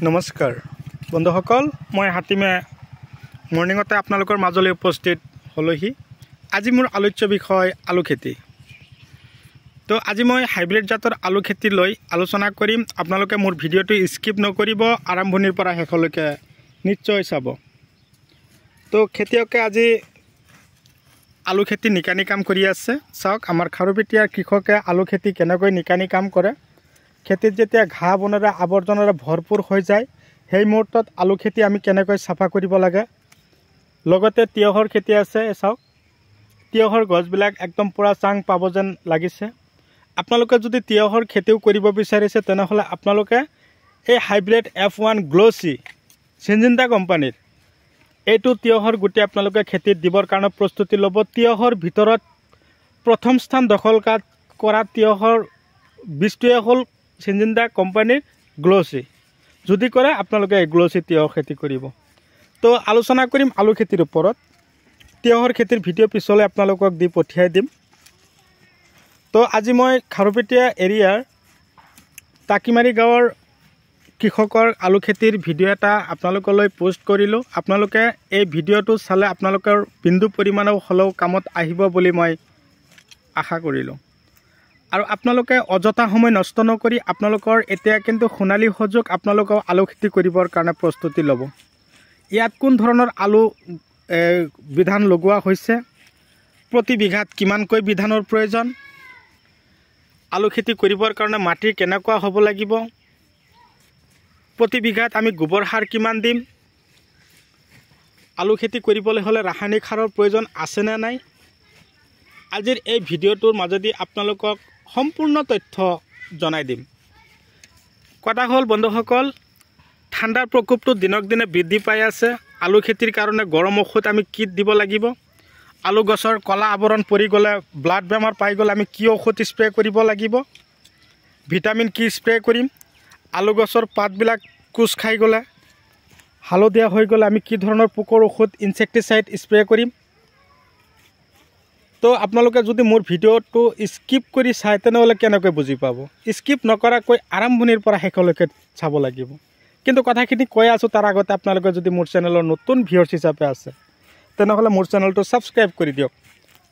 নমস্কাৰ বন্ধুসকল, মই হাতিমে মৰ্নিঙতে আপোনালোকৰ মাজলৈ উপস্থিত হলোহি। আজি মোৰ আলোচ্য বিষয় আলু খেতি। তো আজি মই হাইব্ৰিড জাতৰ আলু খেতি লৈ আলোচনা কৰিম। আপোনালোকে মোৰ ভিডিঅ'টো স্কিপ নকৰিব, আৰম্ভণিৰ পৰা শেষলৈকে নিশ্চয় চাব। তো খেতিয়কে আজি আলু খেতি নিকানি কাম কৰি আছে। চাওক, আমাৰ খাৰুপেটীয়াৰ কৃষকে আলু খেতি কেনেকৈ নিকানি কাম কৰে। খেতিত যেতিয়া ঘাঁহ বনেৰে আৱৰ্জনাৰে ভৰপূৰ হৈ যায়, সেই মুহূৰ্তত আলু খেতি আমি কেনেকৈ চাফা কৰিব লাগে। লগতে তিয়হৰ খেতি আছে। চাওক, তিয়হৰ গছবিলাক একদম পুৰা চাং পাব যেন লাগিছে। আপোনালোকে যদি তিয়হৰ খেতিও কৰিব বিচাৰিছে, তেনেহ'লে আপোনালোকে এই হাইব্ৰিড F1 গ্ল'চি চিনজিন্দা কোম্পানীৰ এইটো তিয়হৰ গুটি আপোনালোকে খেতিত দিবৰ কাৰণে প্ৰস্তুতি ল'ব। তিয়হৰ ভিতৰত প্ৰথম স্থান দখল কৰা তিয়হৰ বীজটোৱে হ'ল চিনজিন্দা কোম্পানীৰ গ্ল'চি। যদি কৰে আপোনালোকে এই গ্ল'চি তিয়হ খেতি কৰিব। তো আলোচনা কৰিম আলু খেতিৰ ওপৰত। তিয়হৰ খেতিৰ ভিডিঅ' পিছলৈ আপোনালোকক দি পঠিয়াই দিম। তো আজি মই খাৰুপেটীয়া এৰিয়াৰ টাকিমাৰী গাঁৱৰ কৃষকৰ আলু খেতিৰ ভিডিঅ' এটা আপোনালোকলৈ পোষ্ট কৰিলোঁ। আপোনালোকে এই ভিডিঅ'টো চালে আপোনালোকৰ বিন্দু পৰিমাণৰ হ'লেও কামত আহিব বুলি মই আশা কৰিলোঁ। আৰু আপোনালোকে অযথা সময় নষ্ট নকৰি আপোনালোকৰ এতিয়া কিন্তু সোণালী সুযোগ, আপোনালোকেও আলু খেতি কৰিবৰ কাৰণে প্ৰস্তুতি ল'ব। ইয়াত কোন ধৰণৰ আলু বিধান লগোৱা হৈছে, প্ৰতি বিঘাত কিমানকৈ বিধানৰ প্ৰয়োজন, আলু খেতি কৰিবৰ কাৰণে মাটি কেনেকুৱা হ'ব লাগিব, প্ৰতি বিঘাত আমি গোবৰ সাৰ কিমান দিম, আলু খেতি কৰিবলৈ হ'লে ৰাসায়নিক সাৰৰ প্ৰয়োজন আছেনে নাই। আজিৰ এই ভিডিঅ'টোৰ মাজেদি আপোনালোকক সম্পূৰ্ণ তথ্য জনাই দিম। কথা হ'ল বন্ধুসকল, ঠাণ্ডাৰ প্ৰকোপটো দিনক দিনে বৃদ্ধি পাই আছে। আলু খেতিৰ কাৰণে গৰম ঔষধ আমি কি দিব লাগিব, আলু গছৰ কলা আৱৰণ পৰি গ'লে, ব্লাড বেমাৰ পাই গ'লে আমি কি ঔষধ স্প্ৰে' কৰিব লাগিব, ভিটামিন কি স্প্ৰে' কৰিম, আলু গছৰ পাতবিলাক কোচ খাই গ'লে, হালধীয়া হৈ গ'লে আমি কি ধৰণৰ পোকৰ ঔষধ ইনচেক্টিচাইড স্প্ৰে' কৰিম। তো আপোনালোকে যদি মোৰ ভিডিঅ'টো স্কিপ কৰি চায়, তেনেহ'লে কেনেকৈ বুজি পাব। স্কিপ নকৰাকৈ আৰম্ভণিৰ পৰা শেষলৈকে চাব লাগিব। কিন্তু কথাখিনি কৈ আছোঁ, তাৰ আগতে আপোনালোকে যদি মোৰ চেনেলৰ নতুন ভিউৱাৰ্ছ হিচাপে আছে, তেনেহ'লে মোৰ চেনেলটো ছাবস্ক্ৰাইব কৰি দিয়ক।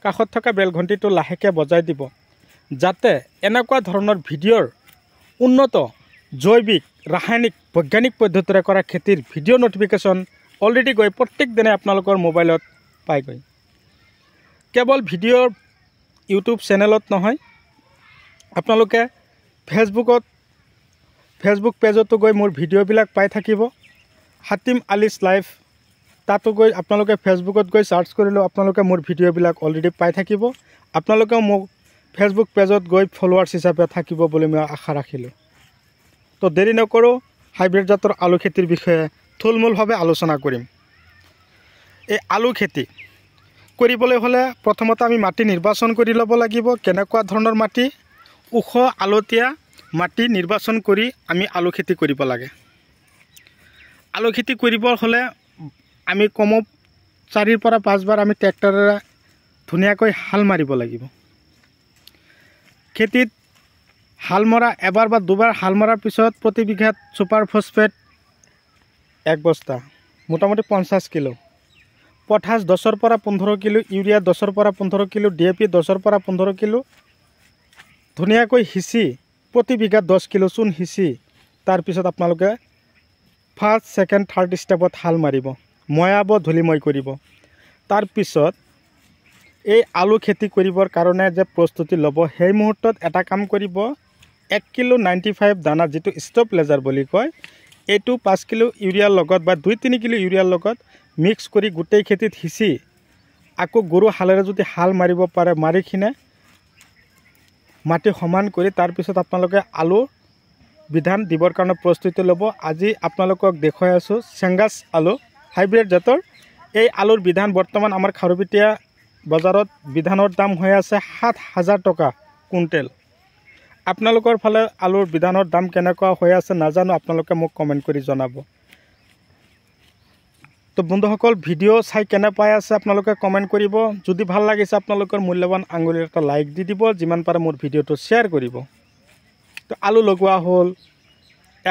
কাষত থকা বেল ঘণ্টিটো লাহেকৈ বজাই দিব, যাতে এনেকুৱা ধৰণৰ ভিডিঅ'ৰ উন্নত জৈৱিক ৰাসায়নিক বৈজ্ঞানিক পদ্ধতিৰে কৰা খেতিৰ ভিডিঅ' ন'টিফিকেশ্যন অলৰেডি গৈ প্ৰত্যেক দিনে আপোনালোকৰ মোবাইলত পাইগৈ। কেৱল ভিডিঅ'ৰ ইউটিউব চেনেলত নহয়, আপোনালোকে ফেচবুক পেজতো গৈ মোৰ ভিডিঅ'বিলাক পাই থাকিব। হাতিম আলিছ লাইভ, তাতো গৈ আপোনালোকে ফেচবুকত গৈ ছাৰ্চ কৰিলেও আপোনালোকে মোৰ ভিডিঅ'বিলাক অলৰেডি পাই থাকিব। আপোনালোকেও মোক ফেচবুক পেজত গৈ ফলোৱাৰ্ছ হিচাপে থাকিব বুলি মই আশা ৰাখিলোঁ। তো দেৰি নকৰোঁ, হাইব্ৰিড জাতৰ আলু খেতিৰ বিষয়ে থুলমূলভাৱে আলোচনা কৰিম। এই আলু খেতি কৰিবলৈ হ'লে প্ৰথমতে আমি মাটি নিৰ্বাচন কৰি ল'ব লাগিব। কেনেকুৱা ধৰণৰ মাটি, ওখ আলতীয়া মাটি নিৰ্বাচন কৰি আমি আলু খেতি কৰিব লাগে। আলু খেতি কৰিব হ'লে আমি কমেও 4 পৰা 5 বাৰ আমি ট্ৰেক্টৰেৰে ধুনীয়াকৈ হাল মাৰিব লাগিব। খেতিত হাল মৰা এবাৰ বা দুবাৰ হাল মৰাৰ পিছত প্ৰতি বিঘাত ছুপাৰ ফছফেট 1 বস্তা, মোটামুটি 50 কিলো, পটাছ 10 পৰা 15 কিলো, ইউৰিয়া 10 পৰা 15 কিলো, DAP 10 পৰা 15 কিলো ধুনীয়াকৈ সিঁচি প্ৰতি বিঘাত 10 কিলো চূণ সিঁচি, তাৰপিছত আপোনালোকে ফাৰ্ষ্ট, ছেকেণ্ড, থাৰ্ড ষ্টেপত হাল মাৰিব, ময়াব, ধূলিময় কৰিব। তাৰপিছত এই আলু খেতি কৰিবৰ কাৰণে যে প্ৰস্তুতি ল'ব, সেই মুহূৰ্তত এটা কাম কৰিব। 1 কিলো 95 দানা, যিটো ষ্টপ লেজাৰ বুলি কয়, এইটো 5 কিলো ইউৰিয়াৰ লগত বা 2-3 কিলো ইউৰিয়াৰ লগত মিক্স কৰি গোটেই খেতিত সিঁচি আকৌ গৰু হালেৰে যদি হাল মাৰিব পাৰে, মাৰি কিনে মাটি সমান কৰি তাৰপিছত আপোনালোকে আলু বিধান দিবৰ কাৰণে প্ৰস্তুতি ল'ব। আজি আপোনালোকক দেখুৱাই আছোঁ চেংগাছ আলু হাইব্ৰিড জাতৰ। এই আলুৰ বিধান বৰ্তমান আমাৰ খাৰুপেটীয়া বজাৰত বিধানৰ দাম হৈ আছে 7,000 টকা কুইণ্টেল। আপোনালোকৰ ফালে আলুৰ বিধানৰ দাম কেনেকুৱা হৈ আছে নাজানো, আপোনালোকে মোক কমেণ্ট কৰি জনাব। তো বন্ধুসকল, ভিডিঅ' চাই কেনে পাই আছে আপোনালোকে কমেণ্ট কৰিব। যদি ভাল লাগিছে আপোনালোকৰ মূল্যৱান আঙুলিৰ এটা লাইক দি দিব, যিমান পাৰে মোৰ ভিডিঅ'টো শ্বেয়াৰ কৰিব। তো আলু লগোৱা হ'ল,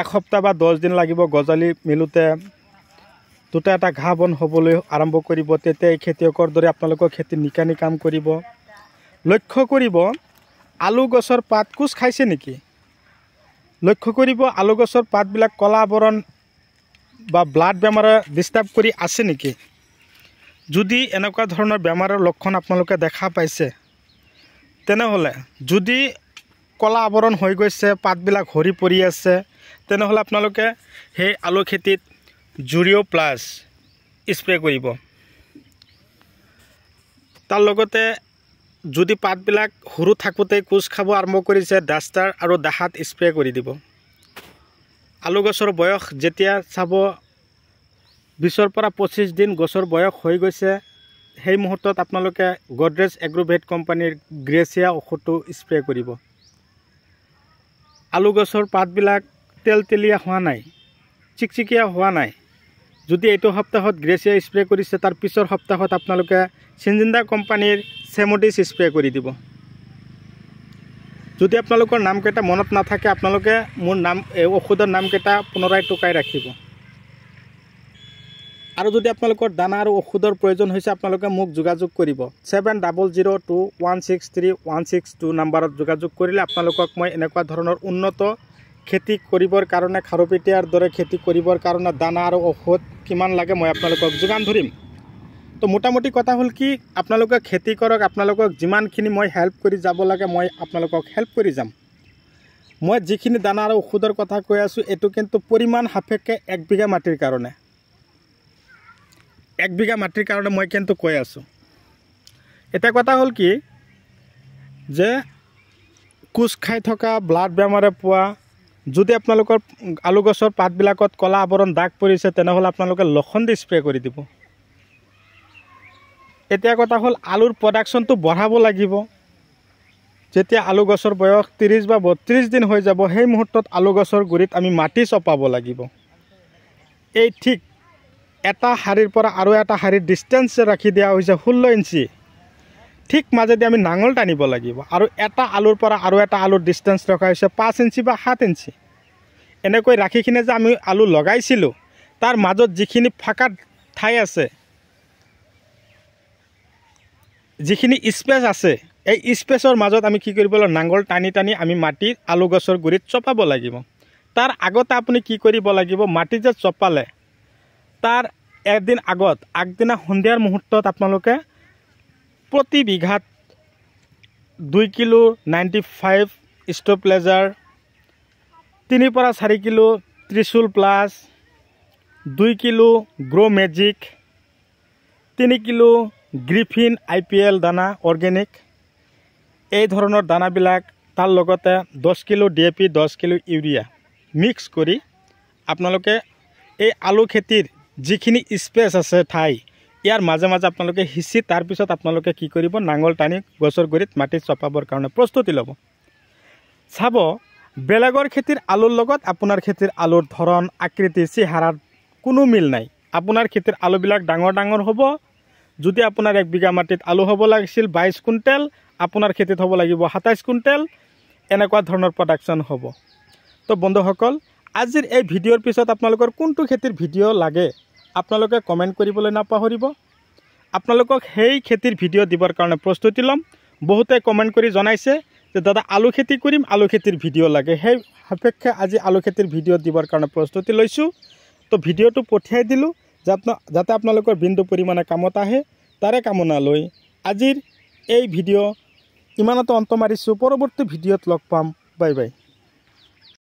1 সপ্তাহ বা 10 দিন লাগিব গজালি মিলোতে দুটা এটা ঘাঁহ বন হ'বলৈ আৰম্ভ কৰিব। তেতিয়া এই খেতিয়কৰ দৰে আপোনালোকৰ খেতি নিকানি কাম কৰিব। লক্ষ্য কৰিব আলু গছৰ পাত কোচ খাইছে নেকি? লক্ষ্য কৰিব আলু গছৰ পাতবিলাক কলা আৱৰণ বা ব্লাড বেমাৰে ডিষ্টাৰ্ব কৰি আছে নেকি? যদি এনেকুৱা ধৰণৰ বেমাৰৰ লক্ষণ আপোনালোকে দেখা পাইছে তেনেহ'লে যদি কলা আৱৰণ হৈ গৈছে, পাতবিলাক হৰি পৰি আছে, তেনেহ'লে আপোনালোকে সেই আলু খেতিত জুৰিঅ' প্লাছ স্প্ৰে কৰিব। তাৰ লগতে যদি পাতবিলাক সৰু থাকোঁতে কোচ খাব আৰম্ভ কৰিছে, ডাষ্টাৰ আৰু দাহাত স্প্ৰে কৰি দিব। আলু গছৰ বয়স যেতিয়া চাব 20 পৰা 25 দিন গছৰ বয়স হৈ গৈছে, সেই মুহূৰ্তত আপোনালোকে গডৰেজ এগ্ৰোভেট কোম্পানীৰ গ্ৰেচিয়া ঔষধটো স্প্ৰে কৰিব। আলু গছৰ পাতবিলাক তেলতেলীয়া হোৱা নাই, চিকচিকীয়া হোৱা নাই, যদি এইটো সপ্তাহত গ্ৰেচিয়া স্প্ৰে কৰিছে, তাৰ পিছৰ সপ্তাহত আপোনালোকে চিনজিন্দা কোম্পানীৰ চেমোডিছ স্প্ৰে কৰি দিব। যদি আপোনালোকৰ নামকেইটা মনত নাথাকে, আপোনালোকে মোৰ নাম ঔষধৰ নামকেইটা পুনৰাই টুকাই ৰাখিব। আৰু যদি আপোনালোকৰ দানা আৰু ঔষধৰ প্ৰয়োজন হৈছে, আপোনালোকে মোক যোগাযোগ কৰিব। 7002163162 নম্বৰত যোগাযোগ কৰিলে আপোনালোকক মই এনেকুৱা ধৰণৰ উন্নত খেতি কৰিবৰ কাৰণে, খাৰুপেটীয়াৰ দৰে খেতি কৰিবৰ কাৰণে দানা আৰু ঔষধ কিমান লাগে মই আপোনালোকক যোগান ধৰিম। তো মোটামুটি কথা হ'ল কি, আপোনালোকে খেতি কৰক, আপোনালোকক যিমানখিনি মই হেল্প কৰি যাব লাগে মই আপোনালোকক হেল্প কৰি যাম। মই যিখিনি দানা আৰু ঔষধৰ কথা কৈ আছোঁ, এইটো কিন্তু পৰিমাণ সাপেক্ষে 1 বিঘা মাটিৰ কাৰণে, 1 বিঘা মাটিৰ কাৰণে মই কিন্তু কৈ আছোঁ। এটা কথা হ'ল কি যে কোচ খাই থকা ব্লাড বেমাৰে পোৱা, যদি আপোনালোকৰ আলু গছৰ পাতবিলাকত কলা আৱৰণ দাগ পৰিছে, তেনেহ'লে আপোনালোকে লখন্দি স্প্ৰে কৰি দিব। এতিয়া কথা হ'ল আলুৰ প্ৰডাকশ্যনটো বঢ়াব লাগিব। যেতিয়া আলু গছৰ বয়স 30 বা 32 দিন হৈ যাব, সেই মুহূৰ্তত আলু গছৰ গুৰিত আমি মাটি চপাব লাগিব। এই ঠিক এটা শাৰীৰ পৰা আৰু এটা শাৰীৰ ডিষ্টেঞ্চ ৰাখি দিয়া হৈছে 16 ইঞ্চি, ঠিক মাজেদি আমি নাঙল টানিব লাগিব। আৰু এটা আলুৰ পৰা আৰু এটা আলুৰ ডিষ্টেঞ্চ ৰখা হৈছে 5 ইঞ্চি বা 7 ইঞ্চি। এনেকৈ ৰাখি কিনে যে আমি আলু লগাইছিলোঁ, তাৰ মাজত যিখিনি ফাঁকা ঠাই আছে, যিখিনি স্পেচ আছে, এই স্পেচৰ মাজত আমি কি কৰিব লাগিব, নাঙল টানি টানি আমি মাটি আলু গছৰ গুৰিত চপাব লাগিব। তাৰ আগতে আপুনি কি কৰিব লাগিব, মাটি যে চপালে তাৰ এদিন আগত, আগদিনা সন্ধিয়াৰ মুহূৰ্তত আপোনালোকে প্ৰতি বিঘাত 2 কিলো 95 ষ্টোপ্লেজাৰ, 3 পৰা 4 কিলো ত্ৰিশুল প্লাছ, 2 কিলো গ্ৰ' মেজিক, 3 কিলো গ্ৰিফিন IPL দানা অৰ্গেনিক, এই ধৰণৰ দানাবিলাক, তাৰ লগতে 10 kilo DAP, 10 kilo urea mix কৰি আপোনালোকে এই আলু খেতিৰ যিখিনি স্পেচ আছে ঠাই, ইয়াৰ মাজে মাজে আপোনালোকে সিঁচি, তাৰপিছত আপোনালোকে কি কৰিব, নাঙল টানি গছৰ গুৰিত মাটি চপাবৰ কাৰণে প্ৰস্তুতি ল'ব। চাব বেলেগৰ খেতিৰ আলুৰ লগত আপোনাৰ খেতিৰ আলুৰ ধৰণ, আকৃতি, চেহাৰাৰ কোনো মিল নাই। আপোনাৰ খেতিৰ আলুবিলাক ডাঙৰ ডাঙৰ হ'ব। যদি আপোনাৰ 1 বিঘা মাটিত আলু হ'ব লাগিছিল 22 কুইণ্টেল, আপোনাৰ খেতিত হ'ব লাগিব 27 কুইণ্টেল, এনেকুৱা ধৰণৰ প্ৰডাকশ্যন হ'ব। তো বন্ধুসকল, আজিৰ এই ভিডিঅ'ৰ পিছত আপোনালোকৰ কোনটো খেতিৰ ভিডিঅ' লাগে আপোনালোকে কমেণ্ট কৰিবলৈ নাপাহৰিব। আপোনালোকক সেই খেতিৰ ভিডিঅ' দিবৰ কাৰণে প্ৰস্তুতি ল'ম। বহুতে কমেণ্ট কৰি জনাইছে যে দাদা আলু খেতি কৰিম, আলু খেতিৰ ভিডিঅ' লাগে। সেই সাপেক্ষে আজি আলু খেতিৰ ভিডিঅ' দিবৰ কাৰণে প্ৰস্তুতি লৈছোঁ। তো ভিডিঅ'টো পঠিয়াই দিলোঁ যাতে আপোনালোকৰ বিন্দু পৰিমাণে কামত আহে, তাৰে কামনা লৈ আজিৰ এই ভিডিঅ' ইমানতে অন্ত মাৰিছোঁ। পৰৱৰ্তী ভিডিঅ'ত লগ পাম। Bye bye.